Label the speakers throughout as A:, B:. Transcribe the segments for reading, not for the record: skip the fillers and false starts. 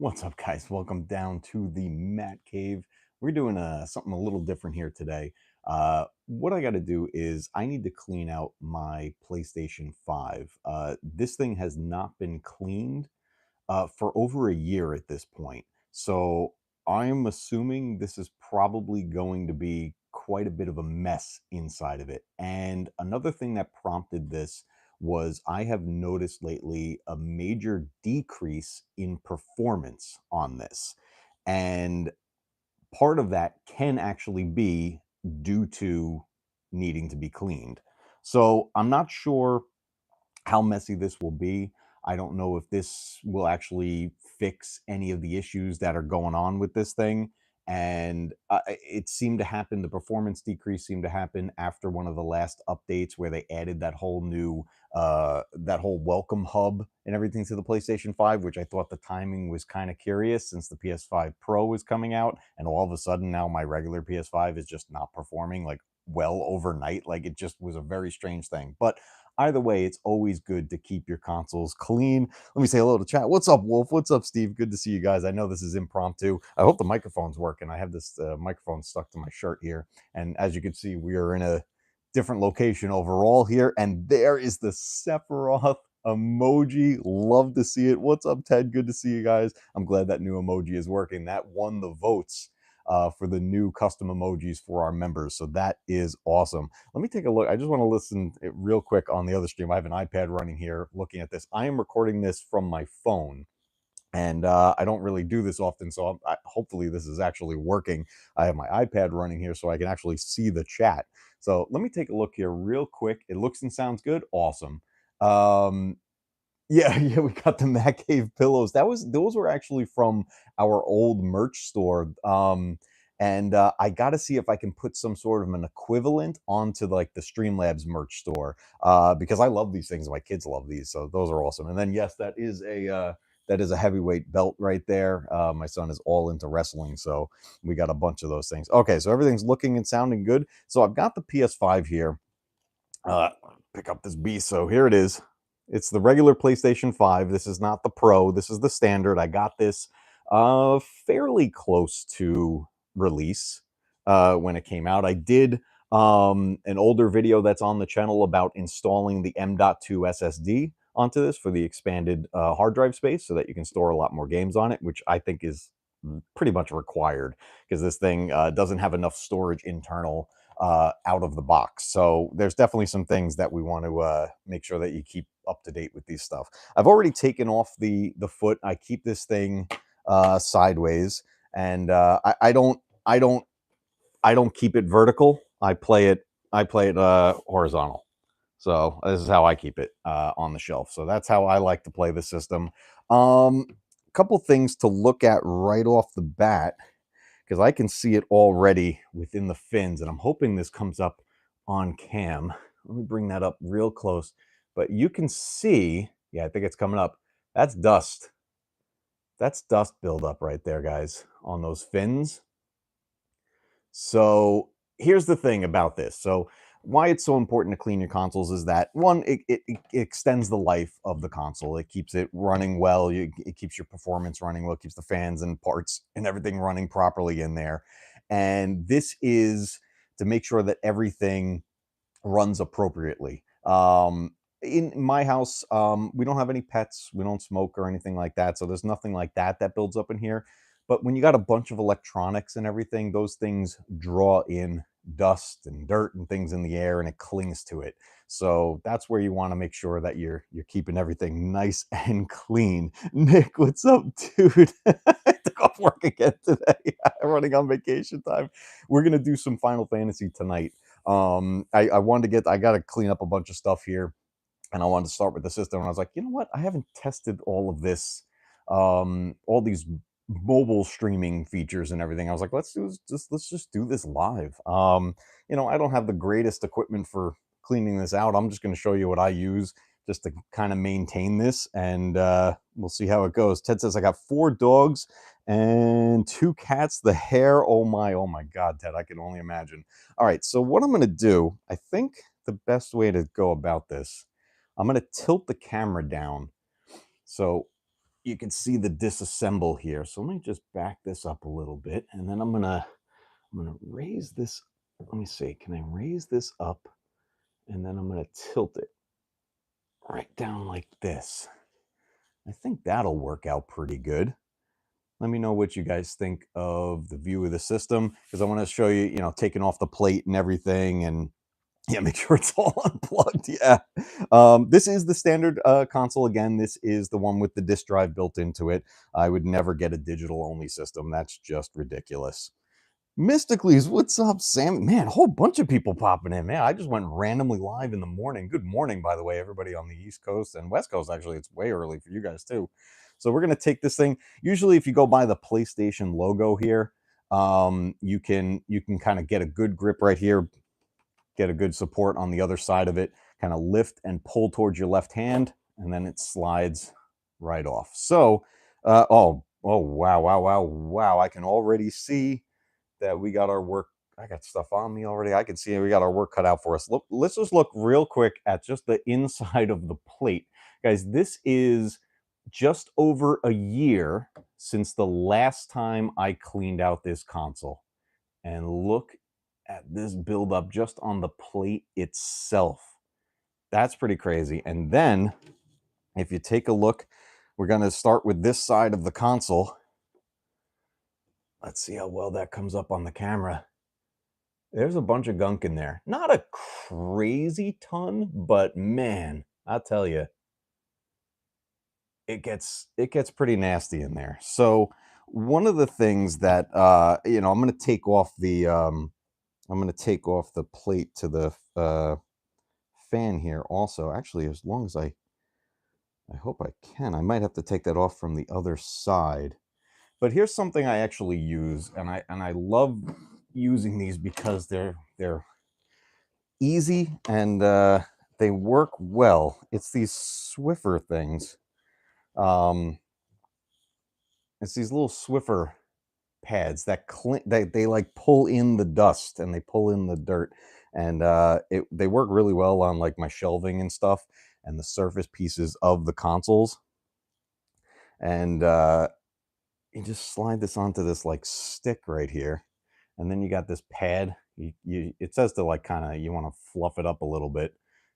A: What's up, guys? Welcome down to the Matcave. We're doing something a little different here today. What I got to do is I need to clean out my PlayStation 5. This thing has not been cleaned for over a year at this point. So I'm assuming this is probably going to be quite a bit of a mess inside of it. And another thing that prompted this was I have noticed lately a major decrease in performance on this. And part of that can actually be due to needing to be cleaned. So I'm not sure how messy this will be. I don't know if this will actually fix any of the issues that are going on with this thing. And it seemed to happen, the performance decrease seemed to happen after one of the last updates where they added that whole welcome hub and everything to the PlayStation 5, which I thought the timing was kind of curious since the PS5 Pro was coming out. And all of a sudden now my regular PS5 is just not performing like well overnight. Like it just was a very strange thing. But either way, it's always good to keep your consoles clean. Let me say hello to chat. What's up, Wolf? What's up, Steve? Good to see you guys. I know this is impromptu. I hope the microphone's working. I have this microphone stuck to my shirt here. And as you can see, we are in a different location overall here. And there is the Sephiroth emoji. Love to see it. What's up, Ted? Good to see you guys. I'm glad that new emoji is working. That won the votes for the new custom emojis for our members. So that is awesome. Let me take a look. I just want to listen real quick on the other stream. I have an iPad running here looking at this. I am recording this from my phone. And I don't really do this often, so hopefully this is actually working. I have my iPad running here so I can actually see the chat. So let me take a look here real quick. It looks and sounds good. Awesome. Um, yeah, yeah, we got the Matcave pillows. Those were actually from our old merch store. And I got to see if I can put some sort of an equivalent onto like the Streamlabs merch store because I love these things. My kids love these, so those are awesome. And then yes, that is a heavyweight belt right there. My son is all into wrestling, so we got a bunch of those things. Okay, so everything's looking and sounding good. So I've got the PS5 here. Uh, Pick up this beast. So here it is. It's the regular PlayStation 5. This is not the Pro. This is the standard. I got this fairly close to release when it came out. I did an older video that's on the channel about installing the M.2 SSD onto this for the expanded hard drive space so that you can store a lot more games on it, which I think is pretty much required because this thing doesn't have enough storage internal out of the box. So there's definitely some things that we want to make sure that you keep up to date with these stuff. I've already taken off the foot. I keep this thing sideways, and I don't keep it vertical. I play it horizontal. So this is how I keep it on the shelf. So that's how I like to play the system. Couple things to look at right off the bat because I can see it already within the fins, and I'm hoping this comes up on cam. Let me bring that up real close. But you can see, yeah, I think it's coming up. That's dust. That's dust buildup right there, guys, on those fins. So here's the thing about this. So why it's so important to clean your consoles is that one, it extends the life of the console. It keeps it running well. It keeps your performance running well. It keeps the fans and parts and everything running properly in there. And this is to make sure that everything runs appropriately. In my house, we don't have any pets. We don't smoke or anything like that. So there's nothing like that that builds up in here. But when you got a bunch of electronics and everything, those things draw in dust and dirt and things in the air and it clings to it. So that's where you want to make sure that you're keeping everything nice and clean. Nick, what's up, dude? I took off work again today. Running on vacation time. We're gonna do some Final Fantasy tonight. I wanted to I got to clean up a bunch of stuff here, and I wanted to start with the system. And I was like, you know what? I haven't tested all of this, all these mobile streaming features and everything. I was like, let's just do this live. I don't have the greatest equipment for cleaning this out. I'm just going to show you what I use just to kind of maintain this, and we'll see how it goes. Ted says I got 4 dogs and 2 cats. The hair, oh my God, Ted, I can only imagine. All right, so what I'm going to do, I think the best way to go about this, I'm going to tilt the camera down. So you can see the disassemble here. So let me just back this up a little bit, and then I'm gonna raise this. Let me see. Can I raise this up? And then I'm gonna tilt it right down like this. I think that'll work out pretty good. Let me know what you guys think of the view of the system, because I want to show you, taking off the plate and everything, and yeah, make sure it's all unplugged. Yeah. This is the standard console. Again, this is the one with the disk drive built into it. I would never get a digital only system. That's just ridiculous. Mysticallys, what's up, Sam? Man, a whole bunch of people popping in, man. I just went randomly live in the morning. Good morning, by the way, everybody on the East Coast and West Coast. Actually, it's way early for you guys too. So we're gonna take this thing. Usually, if you go by the PlayStation logo here, you can kind of get a good grip right here, get a good support on the other side of it, kind of lift and pull towards your left hand, and then it slides right off. So, oh, wow, wow, wow, wow! I can already see that we got our work. I got stuff on me already. I can see we got our work cut out for us. Look, let's just look real quick at just the inside of the plate. Guys, this is just over a year since the last time I cleaned out this console. And look at this buildup just on the plate itself. That's pretty crazy. And then if you take a look, we're going to start with this side of the console. Let's see how well that comes up on the camera. There's a bunch of gunk in there. Not a crazy ton, but man, I'll tell you, it gets pretty nasty in there. So one of the things that I'm going to take off the plate to the fan here also. Actually, as long as I hope I can. I might have to take that off from the other side. But here's something I actually use, and I love using these because they're easy and they work well. It's these Swiffer things. It's these little Swiffer pads that they like pull in the dust and they pull in the dirt, and they work really well on like my shelving and stuff and the surface pieces of the consoles. And you just slide this onto this like stick right here, and then you got this pad. It says to like kind of you want to fluff it up a little bit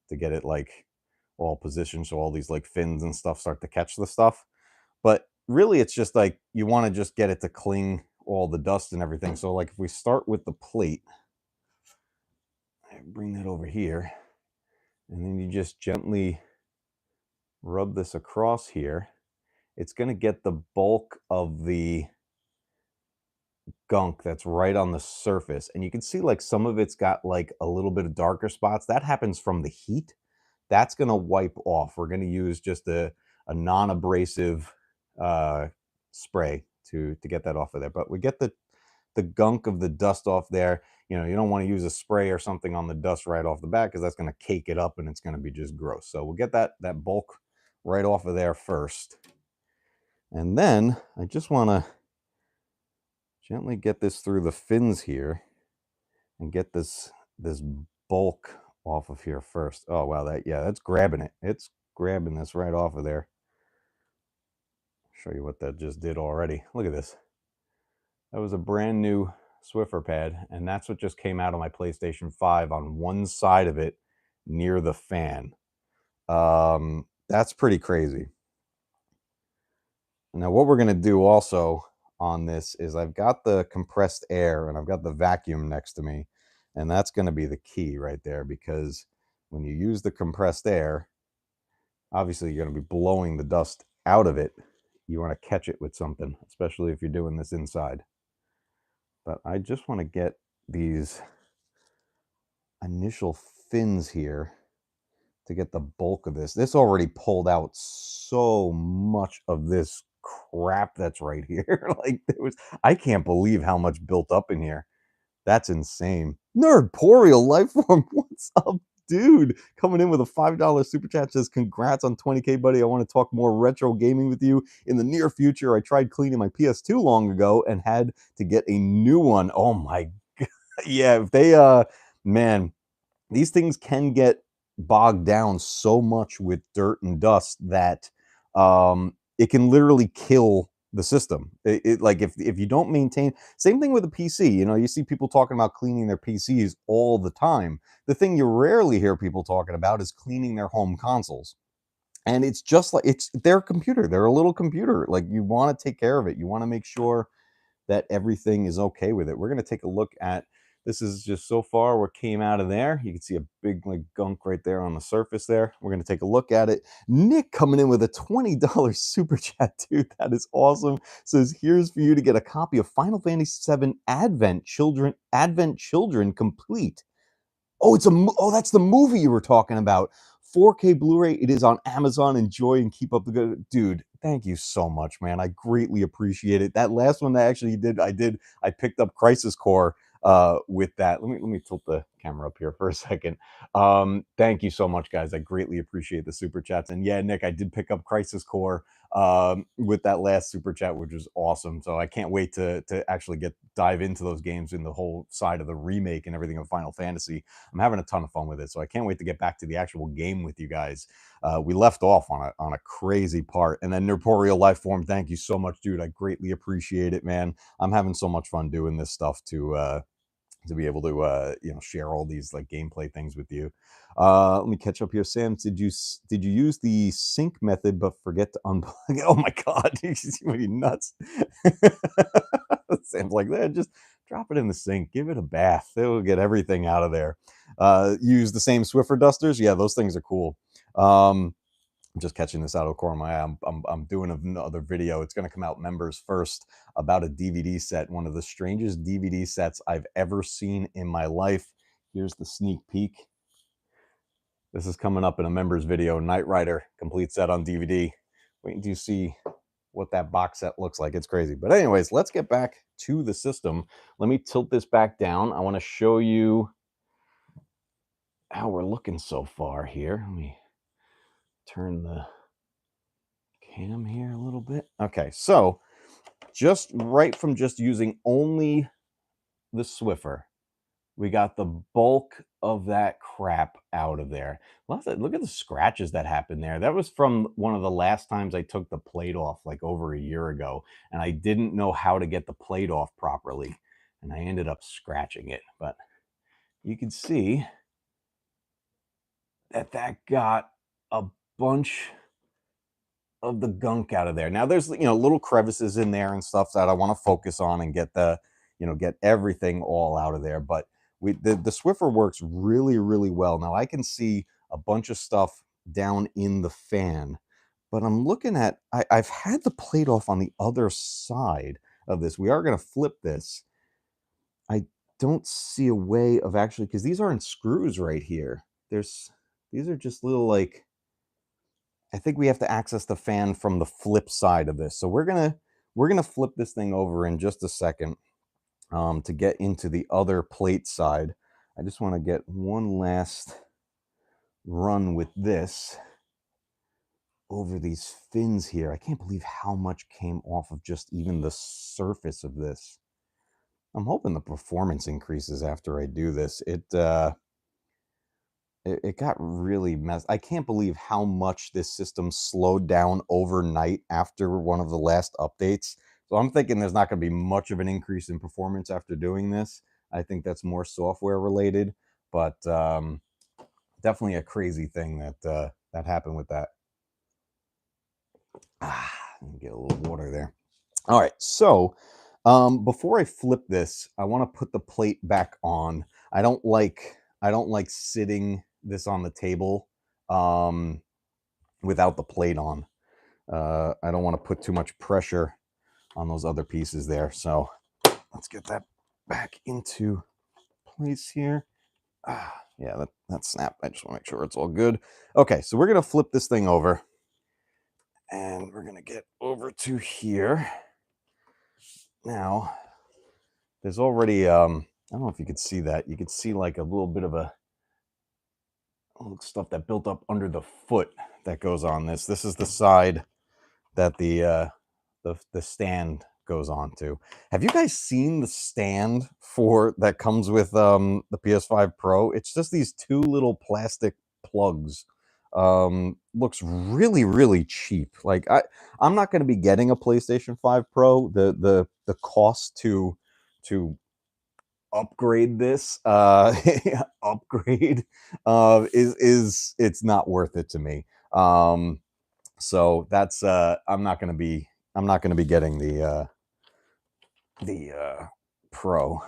A: to get it like all positioned so all these like fins and stuff start to catch the stuff. But really, it's just like you want to just get it to cling all the dust and everything. So like if we start with the plate, I bring that over here, and then you just gently rub this across here. It's going to get the bulk of the gunk that's right on the surface, and you can see like some of it's got like a little bit of darker spots. That happens from the heat. That's going to wipe off. We're going to use just a non-abrasive spray to get that off of there, but we get the gunk of the dust off there. You don't want to use a spray or something on the dust right off the bat, because that's going to cake it up and it's going to be just gross. So we'll get that bulk right off of there first, and then I just want to gently get this through the fins here and get this bulk off of here first. Oh wow, that's grabbing it. It's grabbing this right off of there. Show you what that just did already. Look at this. That was a brand new Swiffer pad, and that's what just came out of my PlayStation 5 on one side of it near the fan. That's pretty crazy. Now what we're going to do also on this is I've got the compressed air and I've got the vacuum next to me, and that's going to be the key right there, because when you use the compressed air, obviously you're going to be blowing the dust out of it. You want to catch it with something, especially if you're doing this inside. But I just want to get these initial fins here to get the bulk of this. This already pulled out so much of this crap that's right here. Like I can't believe how much built up in here. That's insane. Nerdporeal Lifeform, what's up, dude? Coming in with a $5 super chat, says, congrats on 20K, buddy. I want to talk more retro gaming with you in the near future. I tried cleaning my PS2 long ago and had to get a new one. Oh my God. Yeah, if they, man, these things can get bogged down so much with dirt and dust that it can literally kill the system. Like if you don't maintain, same thing with a PC. You know, you see people talking about cleaning their PCs all the time. The thing you rarely hear people talking about is cleaning their home consoles. And it's just like it's their computer. They're a little computer. Like you want to take care of it. You want to make sure that everything is okay with it. We're going to take a look at this is just so far what came out of there. You can see a big like gunk right there on the surface there. We're going to take a look at it. Nick coming in with a $20 super chat, dude. That is awesome. Says here's for you to get a copy of Final Fantasy VII Advent Children complete. Oh, oh, that's the movie you were talking about. 4K Blu-ray. It is on Amazon. Enjoy and keep up the good, dude. Thank you so much, man. I greatly appreciate it. That last one that actually did, I picked up Crisis Core with that. Let me tilt the camera up here for a second. Thank you so much, guys. I greatly appreciate the super chats. And yeah, Nick, I did pick up Crisis Core with that last super chat, which was awesome. So I can't wait to actually dive into those games in the whole side of the remake and everything of Final Fantasy. I'm having a ton of fun with it, so I can't wait to get back to the actual game with you guys. We left off on a crazy part, and then Nerporeal Lifeform. Thank you so much, dude. I greatly appreciate it, man. I'm having so much fun doing this stuff to be able to share all these like gameplay things with you. Let me catch up here. Sam, did you use the sync method but forget to unplug it? Oh my god, are you nuts? Sam's like that. Just drop it in the sink, give it a bath, it'll get everything out of there. Use the same Swiffer dusters. Yeah, those things are cool. I'm just catching this out of the corner of my eye. I'm doing another video. It's going to come out members first about a DVD set, one of the strangest DVD sets I've ever seen in my life. Here's the sneak peek. This is coming up in a members video. Knight Rider complete set on DVD. Wait until you see what that box set looks like. It's crazy. But anyways, let's get back to the system. Let me tilt this back down. I want to show you how we're looking so far here. Let me turn the cam here a little bit. Okay, so just right from just using only the Swiffer, we got the bulk of that crap out of there. Look at the scratches that happened there. That was from one of the last times I took the plate off, like over a year ago, and I didn't know how to get the plate off properly, and I ended up scratching it. But you can see that got a bunch of the gunk out of there. Now there's little crevices in there and stuff that I want to focus on and get get everything all out of there. But the Swiffer works really, really well. Now I can see a bunch of stuff down in the fan, but I'm looking at I've had the plate off on the other side of this. We are going to flip this. I don't see a way of actually, because these aren't screws right here. These are just little like, I think we have to access the fan from the flip side of this. So we're gonna flip this thing over in just a second to get into the other plate side. I just want to get one last run with this over these fins here. I can't believe how much came off of just even the surface of this. I'm hoping the performance increases after I do this. It got really messed. I can't believe how much this system slowed down overnight after one of the last updates. So I'm thinking there's not going to be much of an increase in performance after doing this. I think that's more software related, but definitely a crazy thing that happened with that. Let me get a little water there. All right, so before I flip this, I want to put the plate back on. I don't like sitting this on the table without the plate on. I don't want to put too much pressure on those other pieces there. So let's get that back into place here. Yeah, that snapped. I just want to make sure it's all good. Okay, so we're going to flip this thing over. And we're going to get over to here. Now, there's already, I don't know if you could see that. You could see like a little bit of a stuff that built up under the foot that goes on this. This is the side that the stand goes on to. Have you guys seen the stand for that comes with the PS5 Pro? It's just these two little plastic plugs looks really, really cheap. Like I'm not going to be getting a PlayStation 5 Pro. The cost to upgrade this upgrade is it's not worth it to me. So that's I'm not going to be getting the Pro.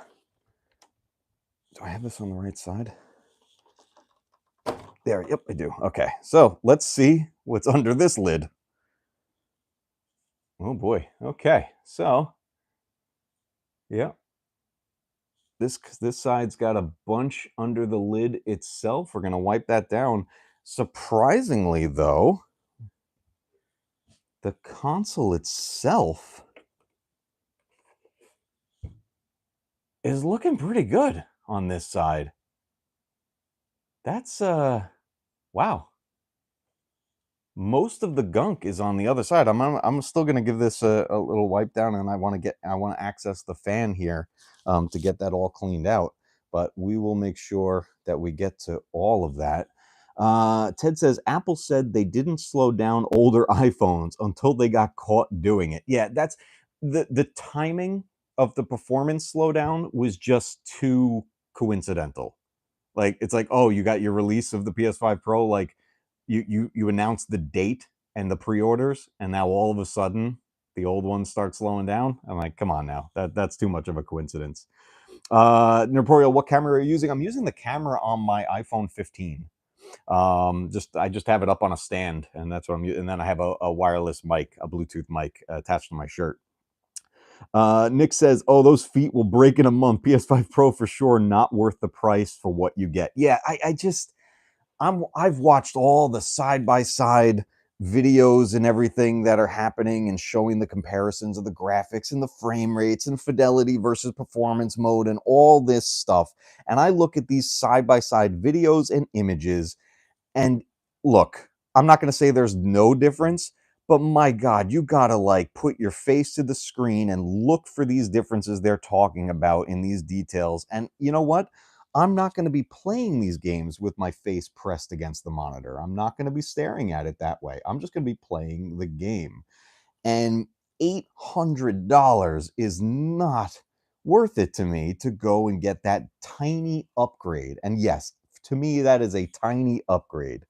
A: Do I have this on the right side? There, yep, I do. Okay, so let's see what's under this lid. Oh boy. Okay, so yeah, this side's got a bunch under the lid itself. We're gonna wipe that down. Surprisingly, though, the console itself is looking pretty good on this side. That's wow. Most of the gunk is on the other side. I'm still gonna give this a little wipe down, and I want to access the fan here to get that all cleaned out. But we will make sure that we get to all of that. Ted says Apple said they didn't slow down older iPhones until they got caught doing it. Yeah, that's the timing of the performance slowdown was just too coincidental. Like it's like, oh, you got your release of the PS5 Pro, like you announced the date and the pre-orders, and now all of a sudden the old ones start slowing down. I'm like, come on now, that's too much of a coincidence. Nerporeal, what camera are you using? I'm using the camera on my iPhone 15. Just I just have it up on a stand, and that's what I'm using. And then I have a wireless mic, a Bluetooth mic attached to my shirt. Nick says, "Oh, those feet will break in a month. PS5 Pro for sure, not worth the price for what you get." Yeah, I just I've watched all the side by side videos and everything that are happening and showing the comparisons of the graphics and the frame rates and fidelity versus performance mode and all this stuff. And I look at these side by side videos and images, and look, I'm not going to say there's no difference, but my God, you got to like put your face to the screen and look for these differences they're talking about in these details. And you know what? I'm not going to be playing these games with my face pressed against the monitor. I'm not going to be staring at it that way. I'm just going to be playing the game. And $800 is not worth it to me to go and get that tiny upgrade. And yes, to me, that is a tiny upgrade.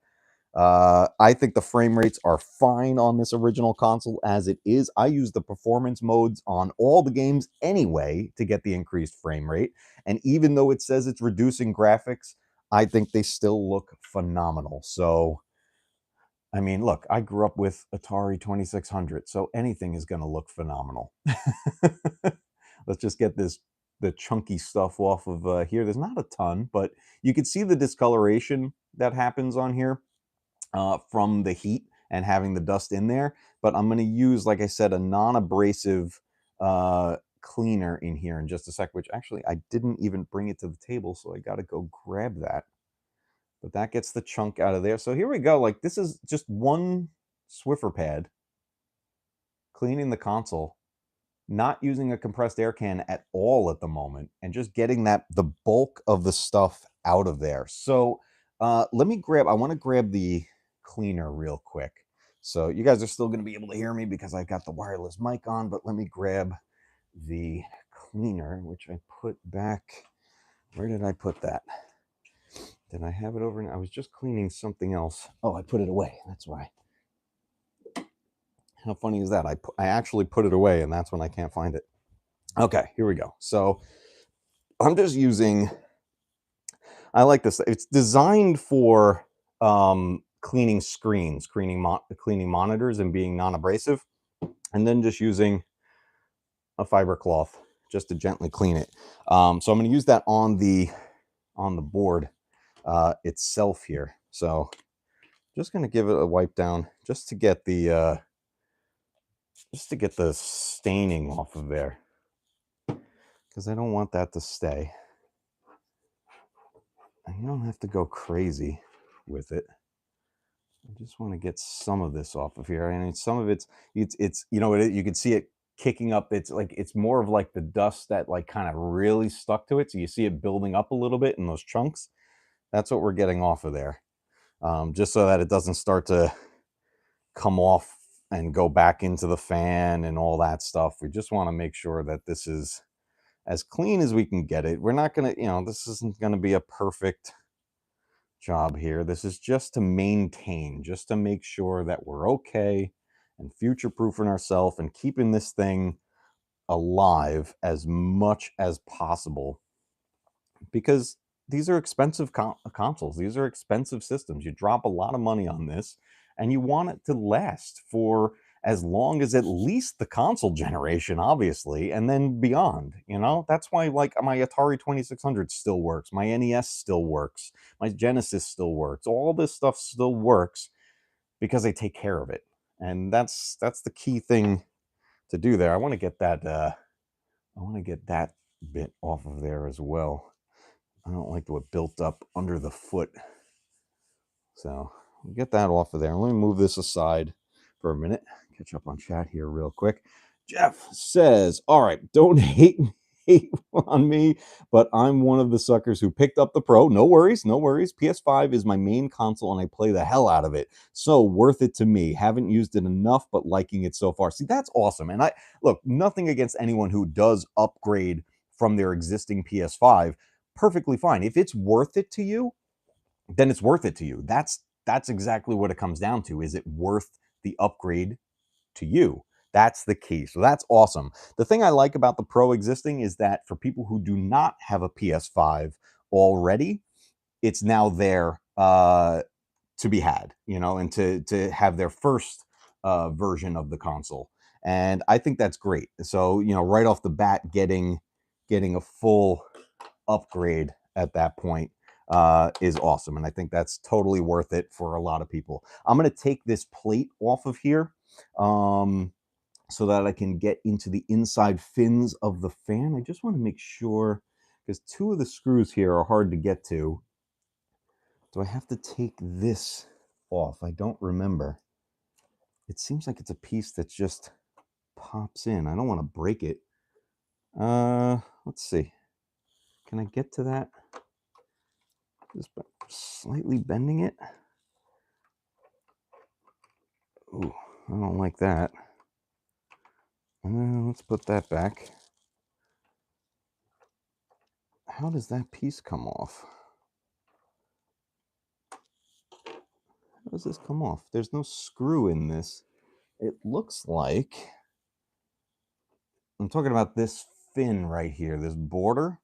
A: I think the frame rates are fine on this original console as it is. I use the performance modes on all the games anyway to get the increased frame rate. And even though it says it's reducing graphics, I think they still look phenomenal. So, I mean, look, I grew up with Atari 2600, so anything is going to look phenomenal. Let's just get the chunky stuff off of here. There's not a ton, but you can see the discoloration that happens on here from the heat and having the dust in there. But I'm going to use, like I said, a non-abrasive cleaner in here in just a sec, which actually I didn't even bring it to the table, so I got to go grab that. But that gets the chunk out of there. So here we go. Like this is just one Swiffer pad cleaning the console, not using a compressed air can at all at the moment, and just getting the bulk of the stuff out of there. So let me grab, I want to grab the cleaner real quick. So you guys are still going to be able to hear me because I got the wireless mic on, but let me grab the cleaner, which I put back. Where did I put that? Did I have it over? I was just cleaning something else. Oh, I put it away. That's why. How funny is that? I actually put it away, and that's when I can't find it. Okay, here we go. So I'm just using, I like this. It's designed for cleaning screens, cleaning monitors and being non-abrasive, and then just using a fiber cloth just to gently clean it. So I'm going to use that on the board itself here. So just going to give it a wipe down just to get the staining off of there, because I don't want that to stay. And you don't have to go crazy with it. I just want to get some of this off of here. And some of it's you know, you can see it kicking up. It's like it's more of like the dust that like kind of really stuck to it. So you see it building up a little bit in those chunks. That's what we're getting off of there. just so that it doesn't start to come off and go back into the fan and all that stuff. We just want to make sure that this is as clean as we can get it. We're not going to, this isn't going to be a perfect job here. This is just to maintain, just to make sure that we're okay and future proofing ourselves and keeping this thing alive as much as possible, because these are expensive consoles. These are expensive systems. You drop a lot of money on this and you want it to last for as long as at least the console generation, obviously, and then beyond. That's why, like, my Atari 2600 still works, my NES still works, my Genesis still works, all this stuff still works because they take care of it. And that's the key thing to do there. I want to get that bit off of there as well. I don't like what built up under the foot. So get that off of there. Let me move this aside for a minute. Catch up on chat here real quick. Jeff says, all right, don't hate on me, but I'm one of the suckers who picked up the Pro. No worries, no worries. PS5 is my main console and I play the hell out of it. So worth it to me. Haven't used it enough, but liking it so far. See, that's awesome. And look, nothing against anyone who does upgrade from their existing PS5. Perfectly fine. If it's worth it to you, then it's worth it to you. That's exactly what it comes down to. Is it worth the upgrade to you? That's the key. So that's awesome. The thing I like about the Pro existing is that for people who do not have a PS5 already, it's now there to be had, and to have their first version of the console. And I think that's great. So, right off the bat, getting a full upgrade at that point is awesome. And I think that's totally worth it for a lot of people. I'm going to take this plate off of here so that I can get into the inside fins of the fan. I just want to make sure, because two of the screws here are hard to get to. Do I have to take this off? I don't remember. It seems like it's a piece that just pops in. I don't want to break it. Let's see. Can I get to that? Just slightly bending it. Ooh, I don't like that. Let's put that back. How does that piece come off? How does this come off? There's no screw in this. It looks like, I'm talking about this fin right here, this border.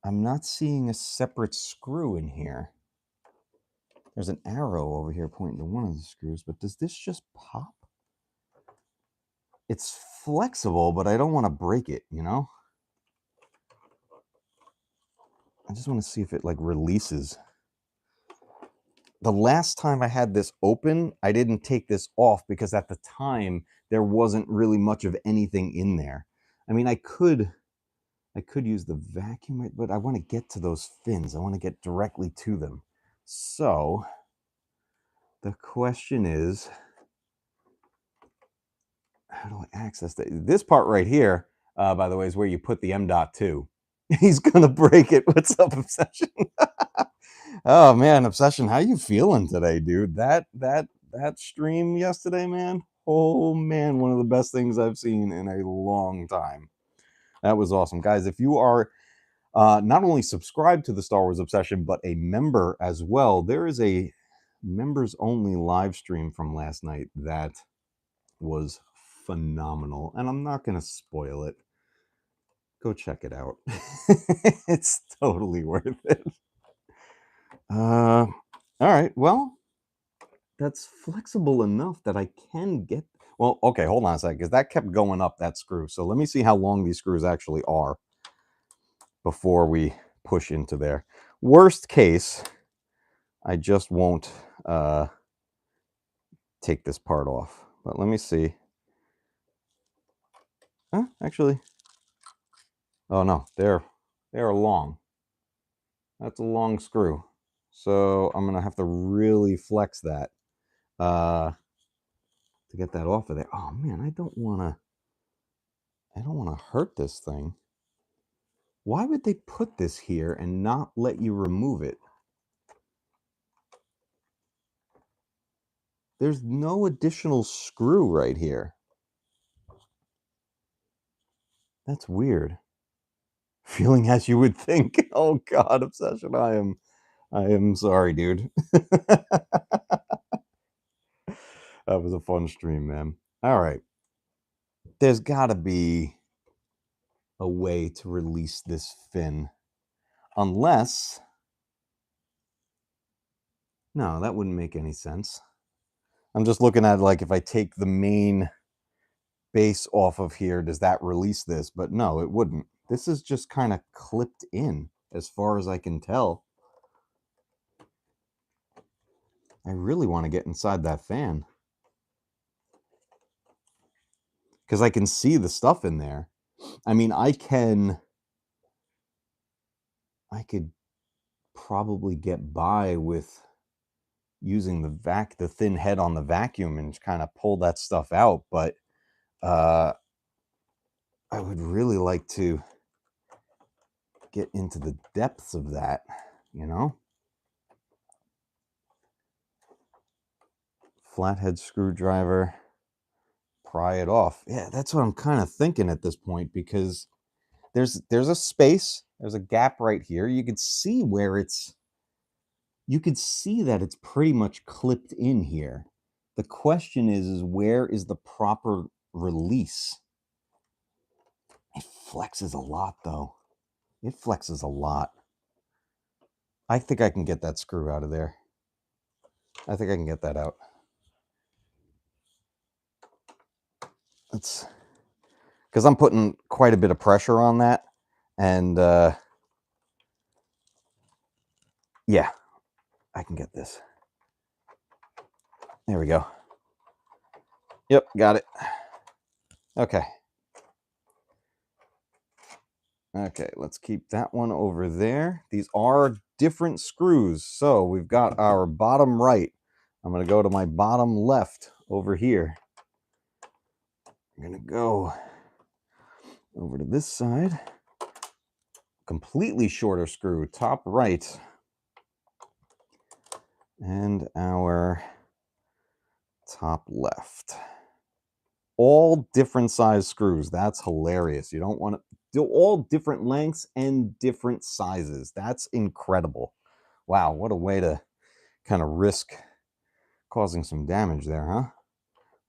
A: I'm not seeing a separate screw in here. There's an arrow over here pointing to one of the screws, but does this just pop? It's flexible, but I don't want to break it, I just want to see if it like releases. The last time I had this open, I didn't take this off because at the time there wasn't really much of anything in there. I mean, I could use the vacuum, but I want to get to those fins. I want to get directly to them. So the question is, how do I access that? This part right here, by the way, is where you put the M.2. He's gonna break it. What's up, Obsession? Oh man, Obsession, how you feeling today, dude? That stream yesterday, man. Oh man, one of the best things I've seen in a long time. That was awesome, guys. If you are not only subscribed to the Star Wars Obsession, but a member as well, there is a members only live stream from last night that was phenomenal, and I'm not going to spoil it. Go check it out. It's totally worth it. All right. Well, that's flexible enough that I can get. Well, okay, hold on a second, because that kept going up, that screw. So let me see how long these screws actually are before we push into there. Worst case, I just won't take this part off. But let me see. Actually, oh no, they're long. That's a long screw. So I'm gonna have to really flex that to get that off of there. Oh man, I don't wanna hurt this thing. Why would they put this here and not let you remove it? There's no additional screw right here. That's weird. Feeling as you would think. Oh God, Obsession, I am sorry, dude. That was a fun stream, man. All right. There's got to be a way to release this fin. Unless, no, that wouldn't make any sense. I'm just looking at like if I take the main base off of here, does that release this? But no, it wouldn't. This is just kind of clipped in as far as I can tell. I really want to get inside that fan because I can see the stuff in there. I mean, I could probably get by with using the thin head on the vacuum and kind of pull that stuff out, but I would really like to get into the depths of that, you know? Flathead screwdriver, pry it off. Yeah, that's what I'm kind of thinking at this point, because there's a space, there's a gap right here. You could see that it's pretty much clipped in here. The question is where is the proper release? It flexes a lot, though. It flexes a lot. I think I can get that screw out of there. I think I can get that out. It's because I'm putting quite a bit of pressure on that, and yeah, I can get this. There we go. Yep, got it. Okay. Okay, let's keep that one over there. These are different screws. So we've got our bottom right. I'm going to go to my bottom left over here. I'm going to go over to this side. Completely shorter screw, top right. And our top left. All different size screws. That's hilarious. You don't want to do all different lengths and different sizes. That's incredible. Wow, what a way to kind of risk causing some damage there, huh?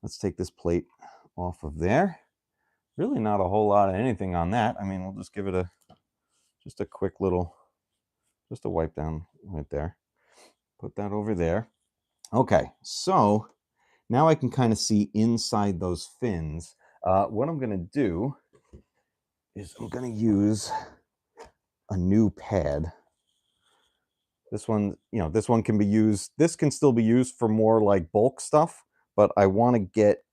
A: Let's take this plate off of there. Really not a whole lot of anything on that. I mean, we'll just give it just a quick little, just a wipe down right there. Put that over there. Okay, so now I can kind of see inside those fins. What I'm going to do is I'm going to use a new pad. This one, this one can be used. This can still be used for more like bulk stuff, but I want to get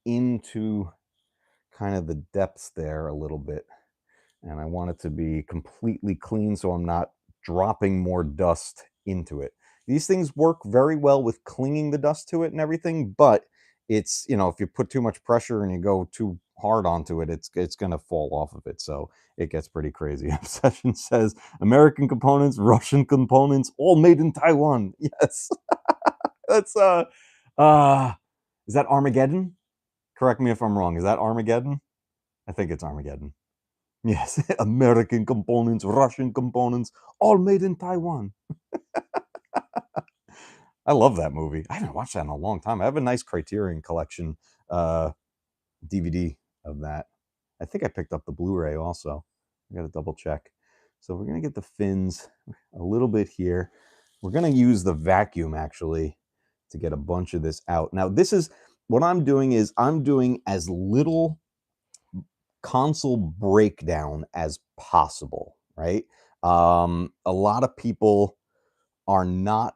A: into kind of the depths there a little bit. And I want it to be completely clean so I'm not dropping more dust into it. These things work very well with clinging the dust to it and everything, but it's, if you put too much pressure and you go too hard onto it, it's going to fall off of it. So it gets pretty crazy. Obsession says American components, Russian components, all made in Taiwan. Yes. That's is that Armageddon? Correct me if I'm wrong. Is that Armageddon? I think it's Armageddon. Yes, American components, Russian components, all made in Taiwan. I love that movie. I haven't watched that in a long time. I have a nice Criterion Collection DVD of that. I think I picked up the Blu-ray also. I got to double check. So we're going to get the fins a little bit here. We're going to use the vacuum actually to get a bunch of this out. Now, this is what I'm doing is I'm doing as little console breakdown as possible, right? A lot of people are not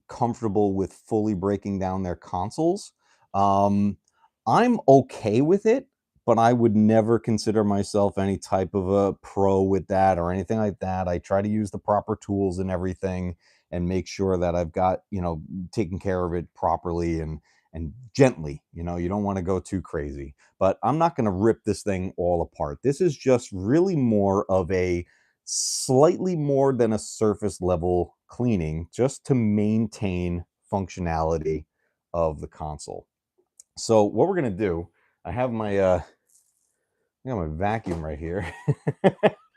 A: comfortable with fully breaking down their consoles. I'm okay with it, but I would never consider myself any type of a pro with that or anything like that. I try to use the proper tools and everything and make sure that I've got, taken care of it properly and gently. You don't want to go too crazy. But I'm not going to rip this thing all apart. This is just really more of a slightly more than a surface level cleaning just to maintain functionality of the console. So what we're gonna do, I have my I got my vacuum right here,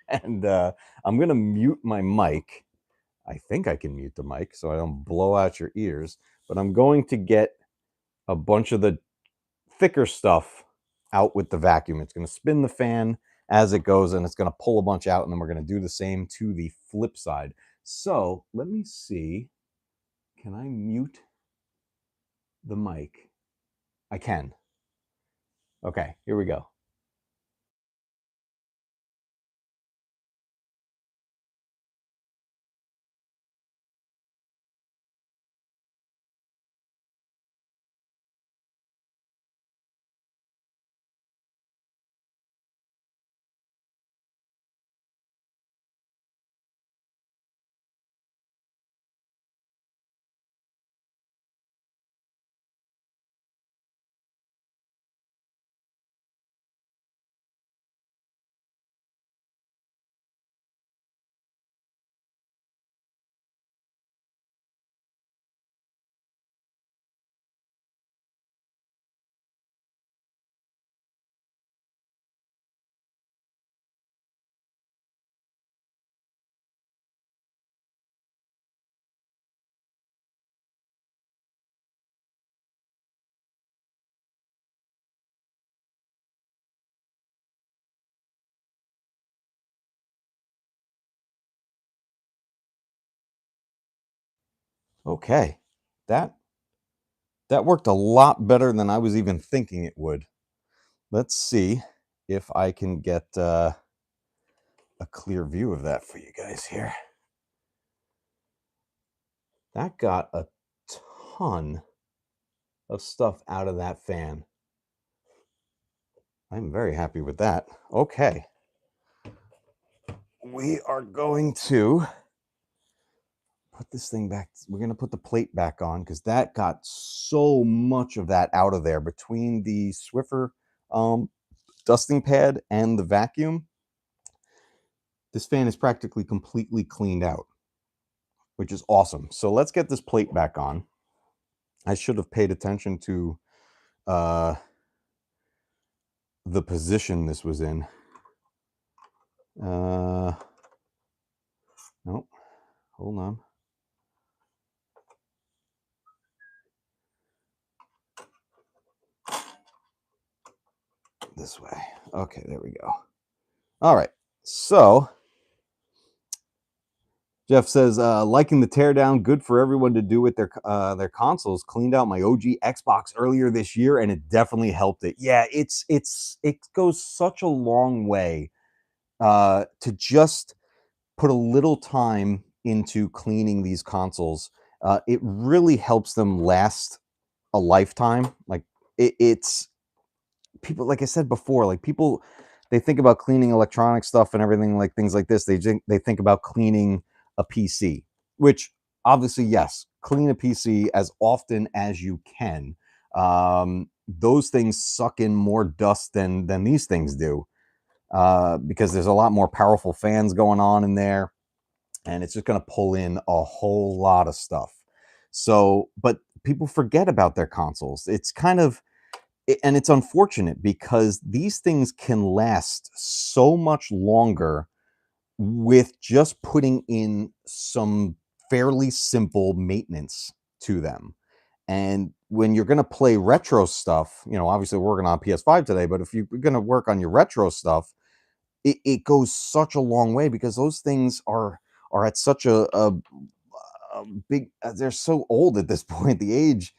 A: and I'm gonna mute my mic. I think I can mute the mic so I don't blow out your ears. But I'm going to get a bunch of the thicker stuff out with the vacuum. It's going to spin the fan as it goes, and it's going to pull a bunch out, and then we're going to do the same to the flip side. So let me see. Can I mute the mic? I can. Okay, here we go. Okay, that that worked a lot better than I was even thinking it would. Let's see if I can get a clear view of that for you guys here. That got a ton of stuff out of that fan. I'm very happy with that. Okay. We are going to put this thing back. We're going to put the plate back on because that got so much of that out of there between the Swiffer um, dusting pad and the vacuum. This fan is practically completely cleaned out, which is awesome. So let's get this plate back on. I should have paid attention to uh, the position this was in. Nope. Hold on. This way. Okay, there we go. All right. So Jeff says, liking the teardown, good for everyone to do with their consoles. Cleaned out my OG Xbox earlier this year, and it definitely helped it. Yeah, it goes such a long way to just put a little time into cleaning these consoles. It really helps them last a lifetime. Like it's people, like I said before, like people, they think about cleaning electronic stuff and everything, like things like this. They think about cleaning a PC, which obviously, yes, clean a PC as often as you can. Those things suck in more dust than these things do, because there's a lot more powerful fans going on in there, and it's just going to pull in a whole lot of stuff. So, but people forget about their consoles. It's kind of, and it's unfortunate because these things can last so much longer with just putting in some fairly simple maintenance to them. And when you're going to play retro stuff, obviously we're working on PS5 today, but if you're going to work on your retro stuff, it goes such a long way because those things are at such a big, they're so old at this point, the age,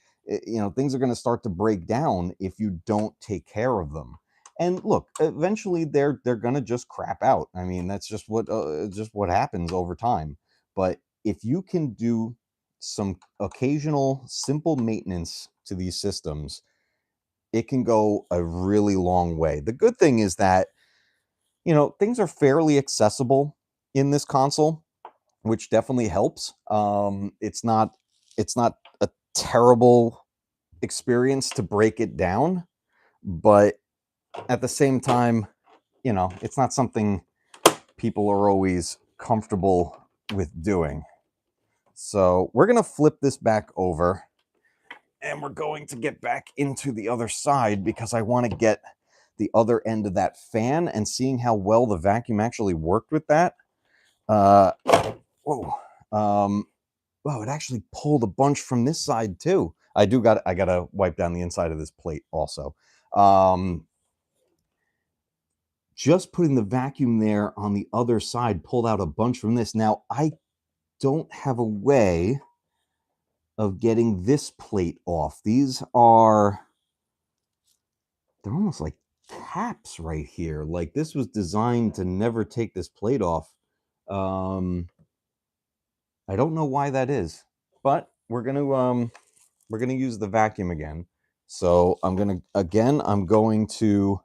A: things are going to start to break down if you don't take care of them. And look, eventually they're going to just crap out. I mean, that's just what happens over time. But if you can do some occasional simple maintenance to these systems, it can go a really long way. The good thing is that things are fairly accessible in this console, which definitely helps. It's not a terrible experience to break it down, but at the same time, it's not something people are always comfortable with doing. So we're going to flip this back over, and we're going to get back into the other side because I want to get the other end of that fan, and seeing how well the vacuum actually worked with that. Whoa. Wow, it actually pulled a bunch from this side too. I gotta wipe down the inside of this plate also. Just putting the vacuum there on the other side pulled out a bunch from this. Now, I don't have a way of getting this plate off. They're almost like caps right here. Like this was designed to never take this plate off. I don't know why that is, but we're gonna use the vacuum again. So I'm going to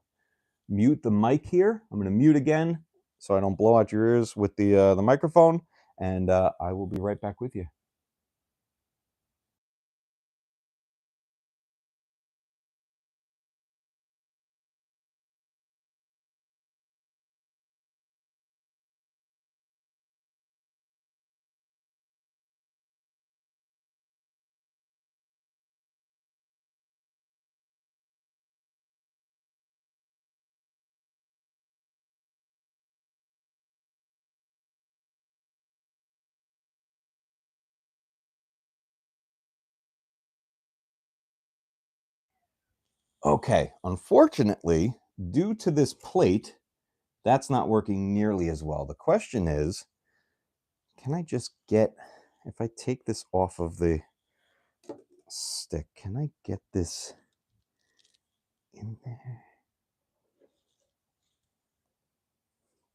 A: mute the mic here. I'm going to mute again so I don't blow out your ears with the microphone, and I will be right back with you. Okay, unfortunately, due to this plate, that's not working nearly as well. The question is, can I just get, if I take this off of the stick, can I get this in there?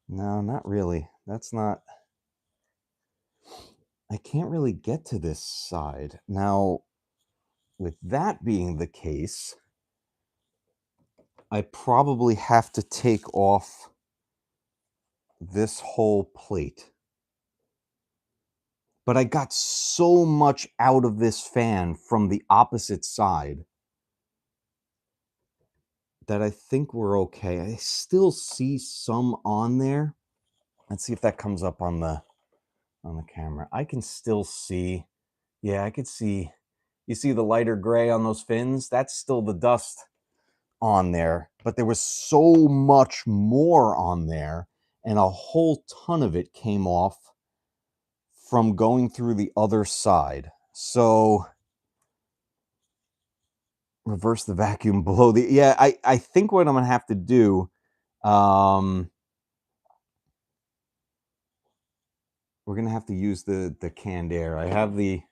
A: No, not really. That's not, I can't really get to this side. Now, with that being the case, I probably have to take off this whole plate. But I got so much out of this fan from the opposite side that I think we're okay. I still see some on there. Let's see if that comes up on the camera. I can still see, yeah, I could see, you see the lighter gray on those fins? That's still the dust on there, but there was so much more on there, and a whole ton of it came off from going through the other side. So reverse the vacuum below the, yeah, I think what I'm gonna have to do, we're gonna have to use the canned air. I have the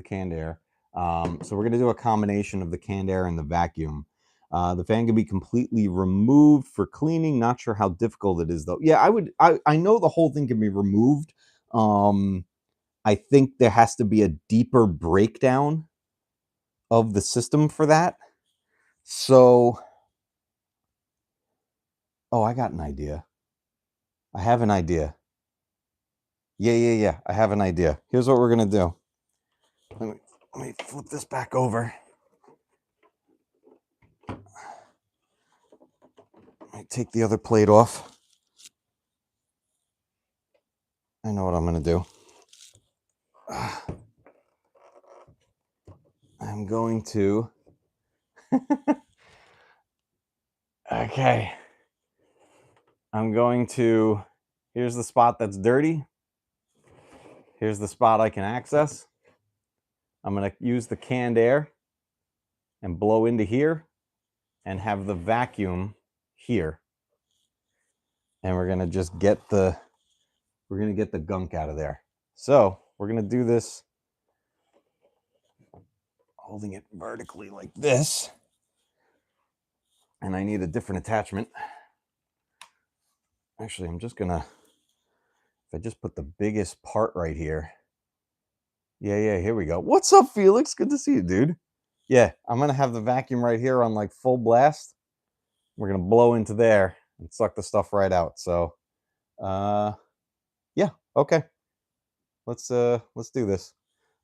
A: canned air. So we're gonna do a combination of the canned air and the vacuum. The fan can be completely removed for cleaning. Not sure how difficult it is though. Yeah, I know the whole thing can be removed. I think there has to be a deeper breakdown of the system for that. So, oh, I got an idea. I have an idea. Yeah. I have an idea. Here's what we're gonna do. Let me flip this back over. Let me take the other plate off. I know what I'm gonna do. I'm going to. Okay. I'm going to. Here's the spot that's dirty. Here's the spot I can access. I'm going to use the canned air and blow into here and have the vacuum here. And we're going to just get the gunk out of there. So we're going to do this holding it vertically like this. And I need a different attachment. Actually, I'm just going to, if I just put the biggest part right here. Yeah, here we go. What's up, Felix? Good to see you, dude. Yeah, I'm going to have the vacuum right here on like full blast. We're going to blow into there and suck the stuff right out. So, yeah, okay. Let's do this.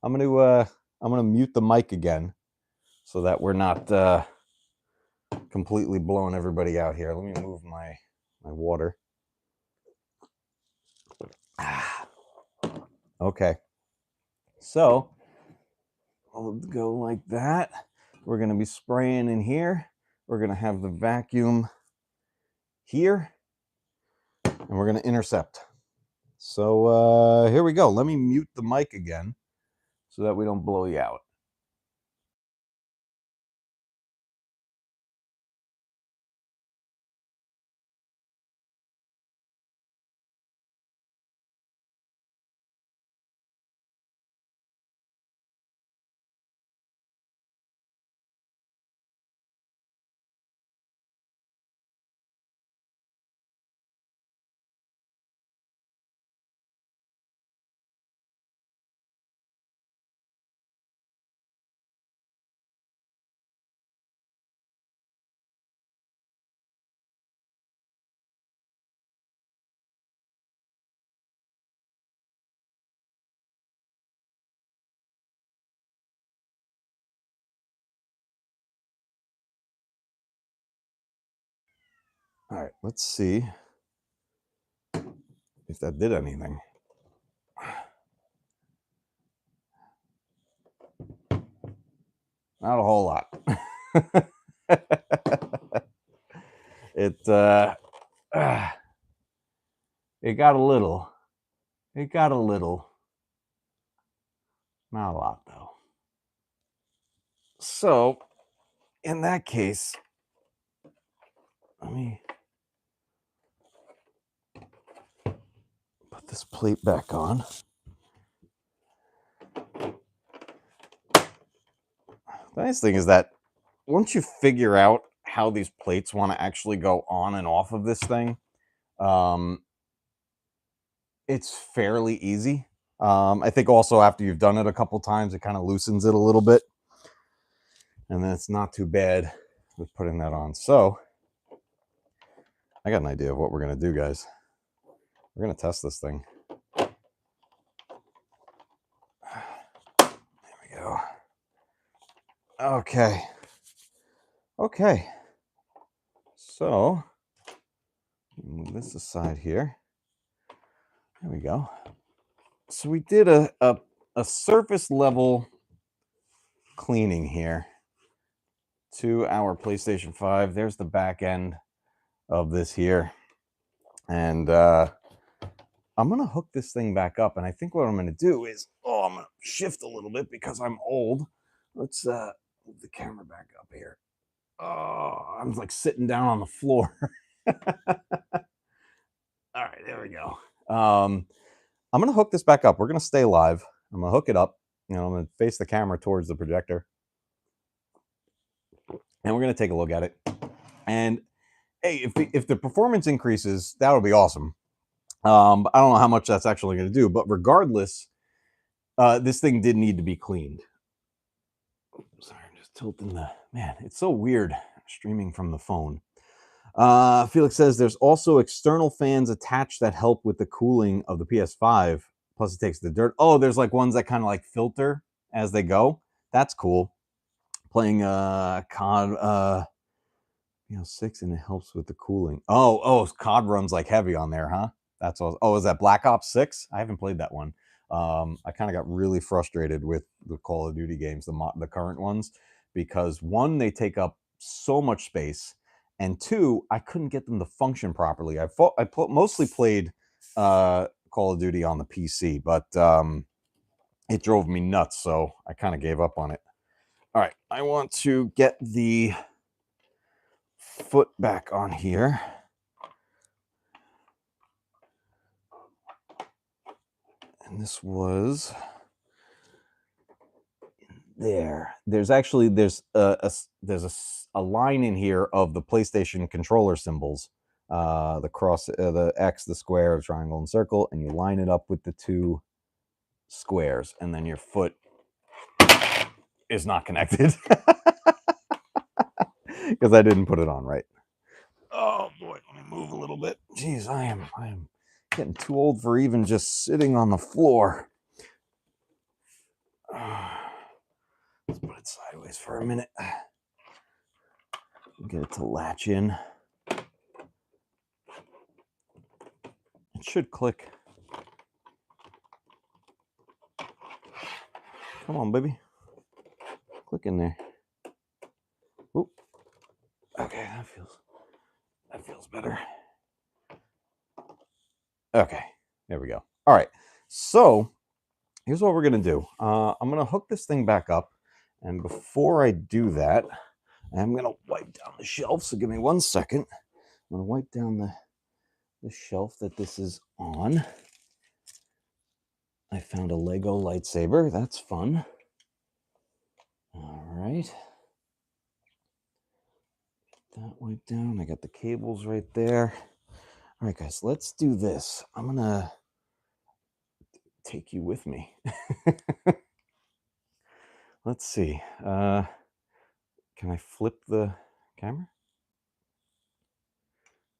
A: I'm going to mute the mic again so that we're not completely blowing everybody out here. Let me move my water. Okay. So we'll go like that. We're going to be spraying in here. We're going to have the vacuum here, and we're going to intercept. So here we go. Let me mute the mic again so that we don't blow you out. All right, let's see if that did anything. Not a whole lot. It it got a little. It got a little. Not a lot though. So in that case, let me put this plate back on. The nice thing is that once you figure out how these plates want to actually go on and off of this thing, it's fairly easy. I think also after you've done it a couple times, it kind of loosens it a little bit. And then it's not too bad with putting that on. So I got an idea of what we're going to do, guys. We're going to test this thing. There we go. Okay. Okay. So move this aside here. There we go. So we did a surface level cleaning here to our PlayStation 5. There's the back end of this here. And I'm going to hook this thing back up. And I think what I'm going to do is, I'm going to shift a little bit because I'm old. Let's move the camera back up here. Oh, I'm like sitting down on the floor. All right, there we go. I'm going to hook this back up. We're going to stay live. I'm going to hook it up. I'm going to face the camera towards the projector. And we're going to take a look at it. And hey, if the performance increases, that would be awesome. But I don't know how much that's actually going to do. But regardless, this thing did need to be cleaned. Sorry, I'm just tilting the... Man, it's so weird streaming from the phone. Felix says there's also external fans attached that help with the cooling of the PS5. Plus, it takes the dirt. Oh, there's like ones that kind of like filter as they go. That's cool. Playing COD 6, and it helps with the cooling. Oh, COD runs like heavy on there, huh? That's all. Oh, is that Black Ops 6? I haven't played that one. I kind of got really frustrated with the Call of Duty games, the current ones, because one, they take up so much space, and two, I couldn't get them to function properly. I mostly played Call of Duty on the PC, but it drove me nuts, so I kind of gave up on it. All right, I want to get the foot back on here. And this was there. There's actually a line in here of the PlayStation controller symbols, the cross, the X, the square, the triangle, and circle, and you line it up with the two squares, and then your foot is not connected because I didn't put it on right. Oh boy, let me move a little bit. Jeez, I am getting too old for even just sitting on the floor. Let's put it sideways for a minute. Get it to latch in. It should click Come on, baby. Click in there. Oop. Okay, that feels better. Okay, there we go. All right, so here's what we're gonna do. I'm gonna hook this thing back up, and before I do that, I'm gonna wipe down the shelf. So give me 1 second. I'm gonna wipe down the shelf that this is on. I found a Lego lightsaber. That's fun. All right. That wiped down. I got the cables right there. All right, guys, let's do this. I'm gonna take you with me. Let's see. Can I flip the camera?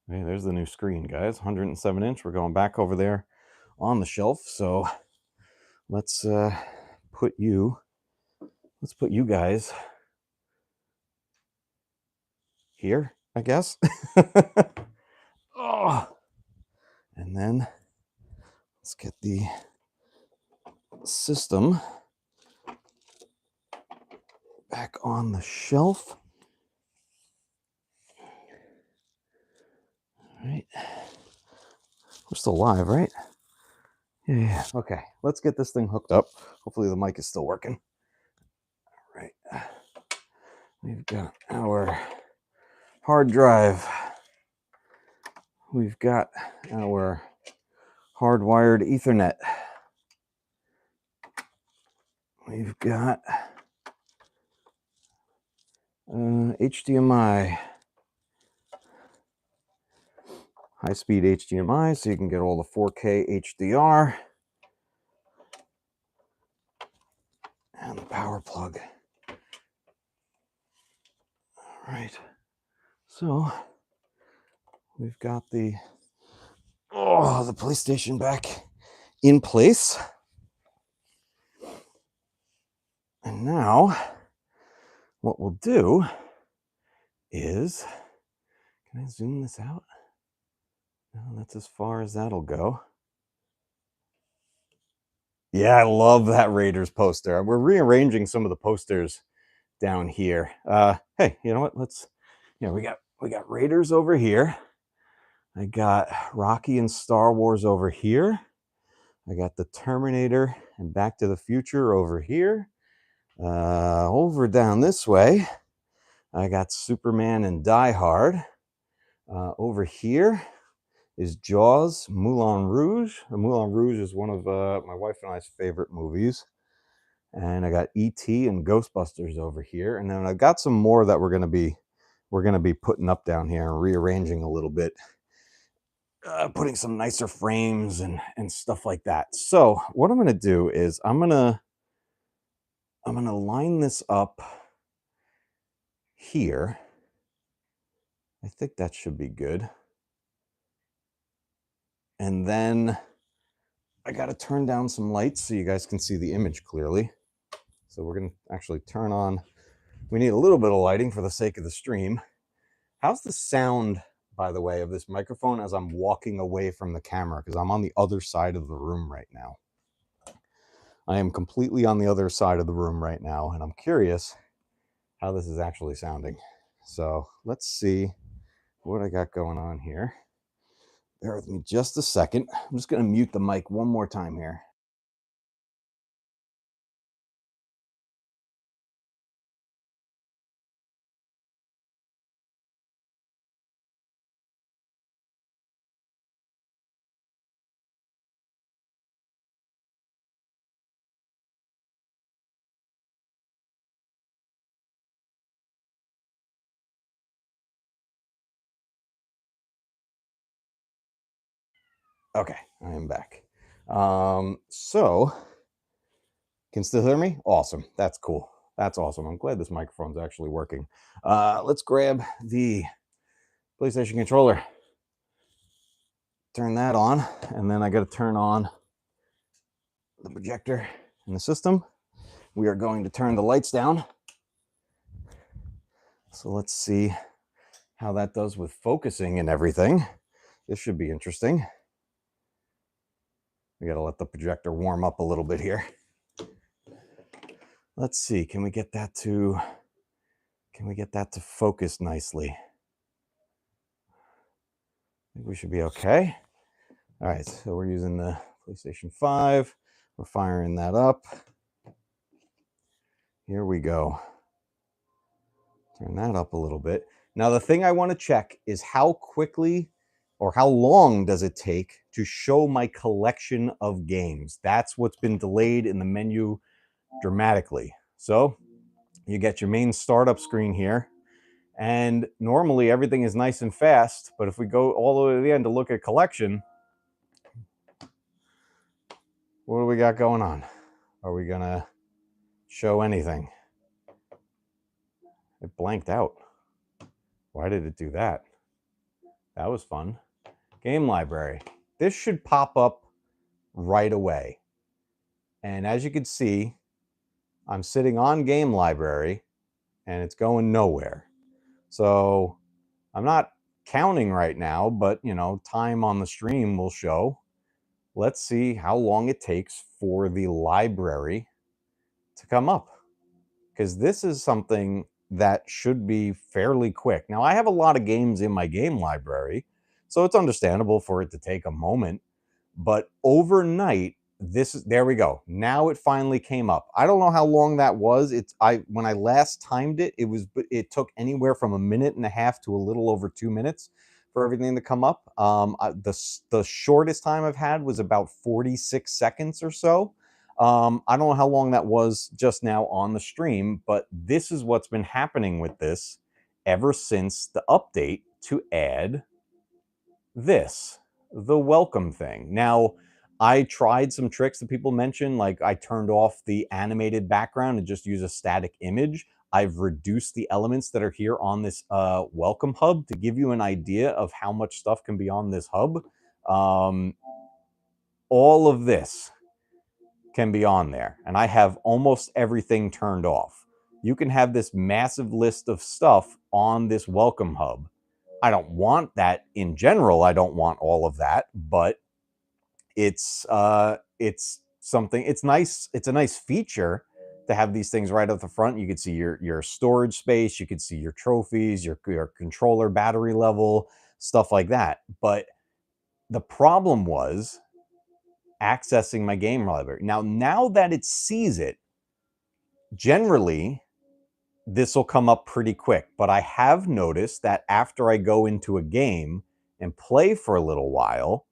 A: Okay, there's the new screen, guys. 107 inch. We're going back over there on the shelf. So let's put you guys here, I guess. Oh, and then let's get the system back on the shelf. All right. We're still live, right? Yeah. Okay. Let's get this thing hooked up. Hopefully the mic is still working. All right. We've got our hard drive. We've got our hardwired Ethernet. We've got HDMI. High-speed HDMI, so you can get all the 4K HDR. And the power plug. All right. So we've got the PlayStation back in place. And now what we'll do is, can I zoom this out? No, that's as far as that'll go. Yeah, I love that Raiders poster. We're rearranging some of the posters down here. Hey, you know what? We got Raiders over here. I got Rocky and Star Wars over here. I got the Terminator and Back to the Future over here. Over down this way, I got Superman and Die Hard. Over here is Jaws, Moulin Rouge. Moulin Rouge is one of my wife and I's favorite movies. And I got E.T. and Ghostbusters over here. And then I've got some more that we're gonna be putting up down here and rearranging a little bit. Putting some nicer frames and stuff like that. So what I'm gonna do is I'm gonna line this up here. I think that should be good. And then I got to turn down some lights so you guys can see the image clearly. So we're going to actually turn on, we need a little bit of lighting for the sake of the stream. How's the sound, by the way, of this microphone as I'm walking away from the camera? Because I'm on the other side of the room right now. I am completely on the other side of the room right now, and I'm curious how this is actually sounding. So let's see what I got going on here. Bear with me just a second. I'm just going to mute the mic one more time here. Okay, I am back. So, can still hear me? Awesome. That's cool. That's awesome. I'm glad this microphone's actually working. Let's grab the PlayStation controller. Turn that on, and then I got to turn on the projector in the system. We are going to turn the lights down. So let's see how that does with focusing and everything. This should be interesting. We got to let the projector warm up a little bit here. Let's see, can we get that to focus nicely? I think we should be okay. All right, so we're using the PlayStation 5. We're firing that up. Here we go. Turn that up a little bit. Now, the thing I want to check is how quickly or how long does it take to show my collection of games? That's what's been delayed in the menu dramatically. So you get your main startup screen here. And normally everything is nice and fast. But if we go all the way to the end to look at collection, what do we got going on? Are we going to show anything? It blanked out. Why did it do that? That was fun. Game library. This should pop up right away. And as you can see, I'm sitting on game library and it's going nowhere. So I'm not counting right now, but time on the stream will show. Let's see how long it takes for the library to come up, because this is something that should be fairly quick. Now, I have a lot of games in my game library, so it's understandable for it to take a moment. But overnight, there we go. Now it finally came up. I don't know how long that was. When I last timed it, it took anywhere from a minute and a half to a little over 2 minutes for everything to come up. The shortest time I've had was about 46 seconds or so. I don't know how long that was just now on the stream, but this is what's been happening with this ever since the update to add the welcome thing. Now, I tried some tricks that people mentioned, like I turned off the animated background and just use a static image. I've reduced the elements that are here on this welcome hub to give you an idea of how much stuff can be on this hub. All of this can be on there, and I have almost everything turned off. You can have this massive list of stuff on this welcome hub. I don't want that in general. I don't want all of that, but it's something. It's nice. It's a nice feature to have these things right up the front. You can see your storage space. You can see your trophies, your controller battery level, stuff like that. But the problem was accessing my game library. Now that it sees it, generally this will come up pretty quick. But I have noticed that after I go into a game and play for a little while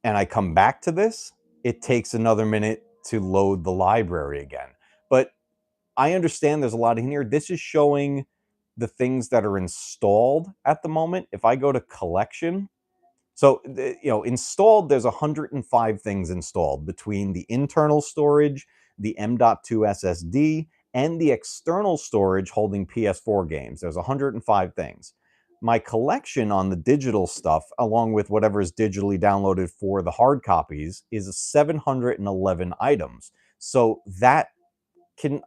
A: and I come back to this, it takes another minute to load the library again. But I understand there's a lot in here. This is showing the things that are installed at the moment. If I go to collection, so installed, there's 105 things installed between the internal storage, the M.2 SSD, and the external storage holding PS4 games. There's 105 things. My collection on the digital stuff, along with whatever is digitally downloaded for the hard copies, is 711 items. So that can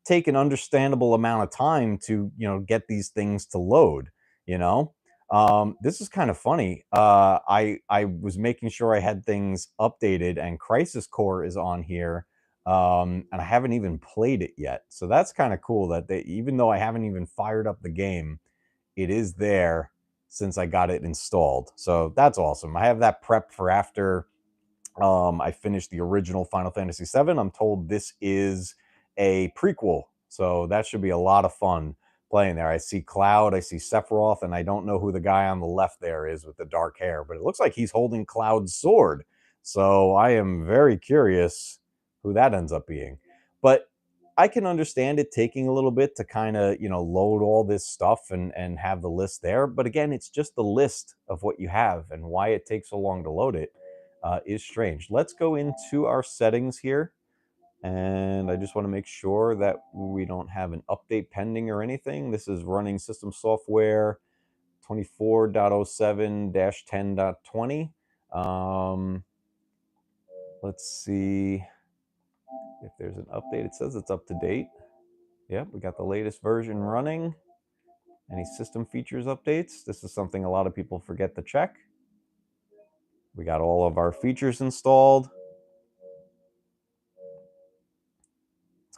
A: take an understandable amount of time to get these things to load. This is kind of funny. I was making sure I had things updated, and Crisis Core is on here, and I haven't even played it yet. So that's kind of cool that even though I haven't even fired up the game, it is there since I got it installed. So that's awesome. I have that prepped for after I finished the original Final Fantasy VII. I'm told this is a prequel, so that should be a lot of fun playing there. I see Cloud, I see Sephiroth, and I don't know who the guy on the left there is with the dark hair, but it looks like he's holding Cloud's sword. So I am very curious who that ends up being. But I can understand it taking a little bit to kind of, load all this stuff and have the list there. But again, it's just the list of what you have, and why it takes so long to load it is strange. Let's go into our settings here. And I just want to make sure that we don't have an update pending or anything. This is running system software 24.07-10.20. Let's see if there's an update. It says it's up to date. Yep, we got the latest version running. Any system features updates? This is something a lot of people forget to check. We got all of our features installed.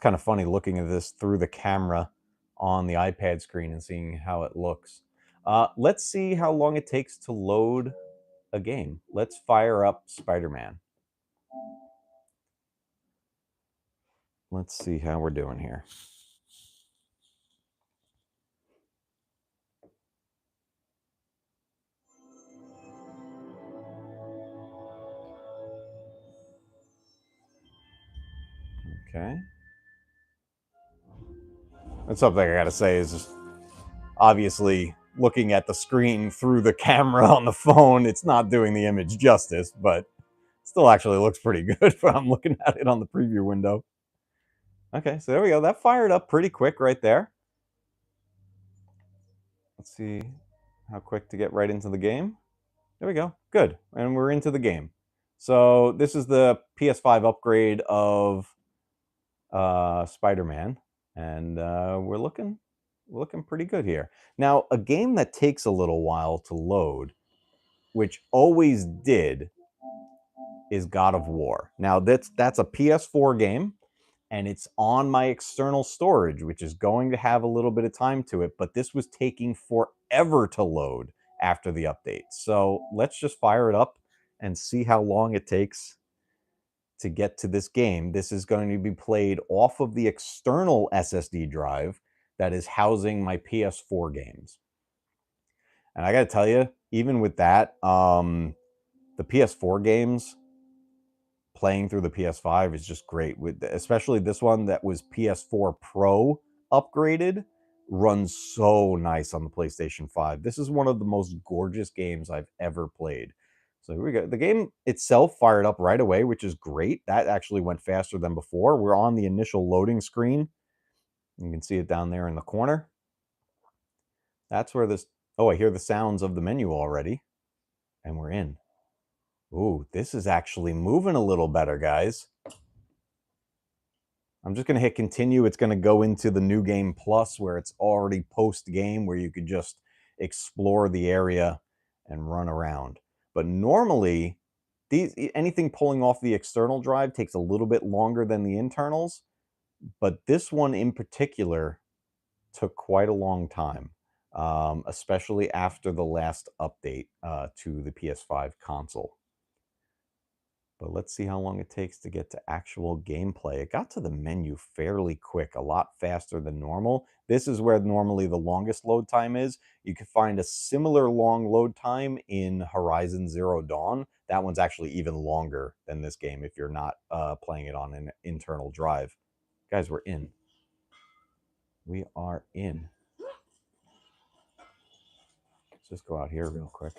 A: It's kind of funny looking at this through the camera on the iPad screen and seeing how it looks. Let's see how long it takes to load a game. Let's fire up Spider-Man. Let's see how we're doing here. Okay. And something I gotta say is just obviously looking at the screen through the camera on the phone, it's not doing the image justice, but still actually looks pretty good when I'm looking at it on the preview window. Okay, so there we go. That fired up pretty quick right there. Let's see how quick to get right into the game. There we go. Good. And we're into the game. So this is the PS5 upgrade of Spider-Man, and we're looking pretty good here. Now, a game that takes a little while to load, which always did, is God of War. Now that's a PS4 game, and it's on my external storage, which is going to have a little bit of time to it, but this was taking forever to load after the update. So let's just fire it up and see how long it takes to get to this game. This is going to be played off of the external SSD drive that is housing my PS4 games. And I got to tell you, even with that, the PS4 games playing through the PS5 is just great. With especially this one that was PS4 Pro upgraded, runs so nice on the PlayStation 5. This is one of the most gorgeous games I've ever played. So here we go. The game itself fired up right away, which is great. That actually went faster than before. We're on the initial loading screen. You can see it down there in the corner. That's where this... Oh, I hear the sounds of the menu already. And we're in. Ooh, this is actually moving a little better, guys. I'm just going to hit continue. It's going to go into the New Game Plus, where it's already post-game, where you could just explore the area and run around. But normally, anything pulling off the external drive takes a little bit longer than the internals. But this one in particular took quite a long time, especially after the last update to the PS5 console. But let's see how long it takes to get to actual gameplay. It got to the menu fairly quick, a lot faster than normal. This is where normally the longest load time is. You can find a similar long load time in Horizon Zero Dawn. That one's actually even longer than this game if you're not playing it on an internal drive. Guys, we're in. We are in. Let's just go out here real quick.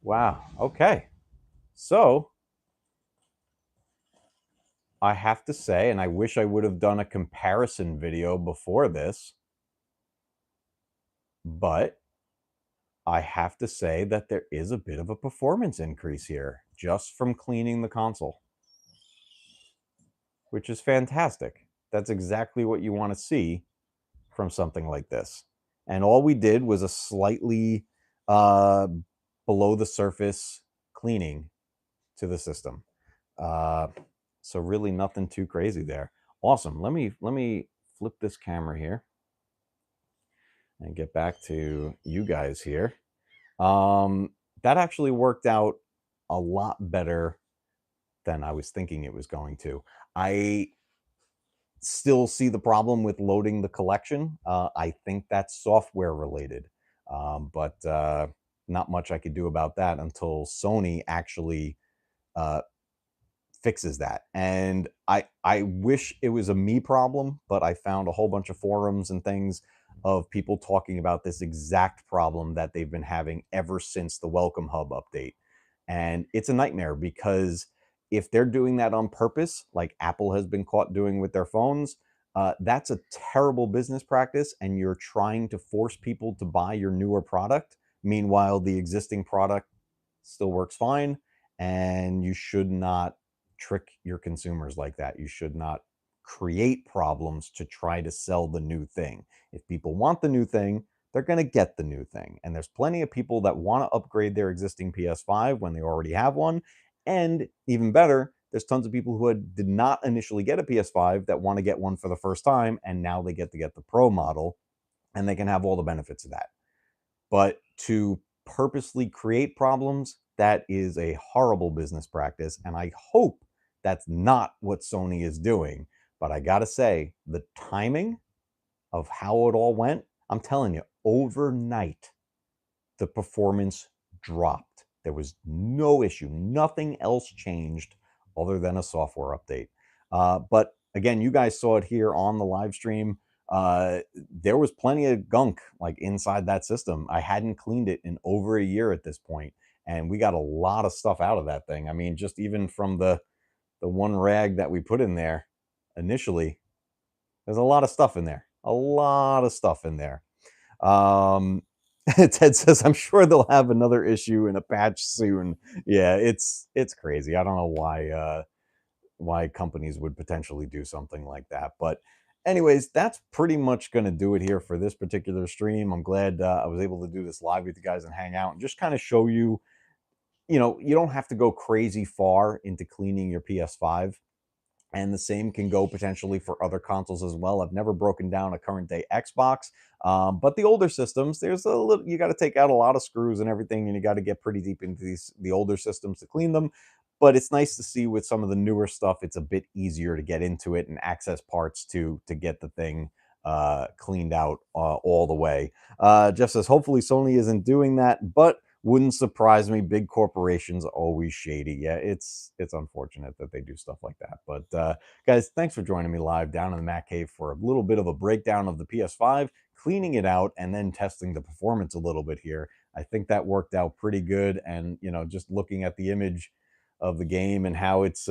A: Wow. Okay. So I have to say, and I wish I would have done a comparison video before this, but I have to say that there is a bit of a performance increase here just from cleaning the console, which is fantastic. That's exactly what you want to see from something like this. And all we did was a slightly below the surface cleaning to the system. So really nothing too crazy there. Awesome. Let me flip this camera here and get back to you guys here. That actually worked out a lot better than I was thinking it was going to. I still see the problem with loading the collection. I think that's software related, but not much I could do about that until Sony actually fixes that. And I wish it was a me problem, but I found a whole bunch of forums and things of people talking about this exact problem that they've been having ever since the Welcome Hub update. And it's a nightmare because if they're doing that on purpose, like Apple has been caught doing with their phones, that's a terrible business practice, and you're trying to force people to buy your newer product. Meanwhile, the existing product still works fine, and you should not trick your consumers like that. You should not create problems to try to sell the new thing. If people want the new thing, they're going to get the new thing. And there's plenty of people that want to upgrade their existing PS5 when they already have one. And even better, there's tons of people who did not initially get a PS5 that want to get one for the first time, and now they get to get the Pro model, and they can have all the benefits of that. But to purposely create problems, that is a horrible business practice. And I hope that's not what Sony is doing. But I got to say, the timing of how it all went, I'm telling you, overnight, the performance dropped. There was no issue. Nothing else changed other than a software update. But again, you guys saw it here on the live stream. There was plenty of gunk like inside that system. I hadn't cleaned it in over a year at this point, and we got a lot of stuff out of that thing. I mean, just even from the one rag that we put in there initially, there's a lot of stuff in there. A lot of stuff in there. Um, Ted says, "I'm sure they'll have another issue in a patch soon." Yeah, it's crazy. I don't know why companies would potentially do something like that. But anyways, that's pretty much going to do it here for this particular stream. I'm glad I was able to do this live with you guys and hang out and just kind of show you, you don't have to go crazy far into cleaning your PS5, and the same can go potentially for other consoles as well. I've never broken down a current day Xbox, but the older systems, there's a little, you got to take out a lot of screws and everything, and you got to get pretty deep into the older systems to clean them. But it's nice to see with some of the newer stuff, it's a bit easier to get into it and access parts to get the thing cleaned out all the way. Jeff says, hopefully Sony isn't doing that, but wouldn't surprise me. Big corporations are always shady. Yeah, it's unfortunate that they do stuff like that. But guys, thanks for joining me live down in the Mac Cave for a little bit of a breakdown of the PS5, cleaning it out, and then testing the performance a little bit here. I think that worked out pretty good. And just looking at the image of the game and how it's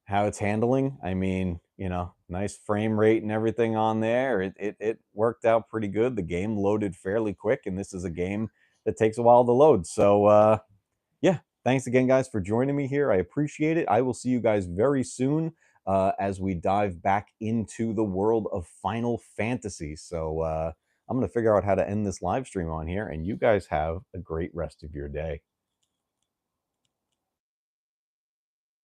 A: handling. I mean, nice frame rate and everything on there. It worked out pretty good. The game loaded fairly quick, and this is a game that takes a while to load. So yeah, thanks again, guys, for joining me here. I appreciate it. I will see you guys very soon as we dive back into the world of Final Fantasy. So I'm going to figure out how to end this live stream on here, and you guys have a great rest of your day.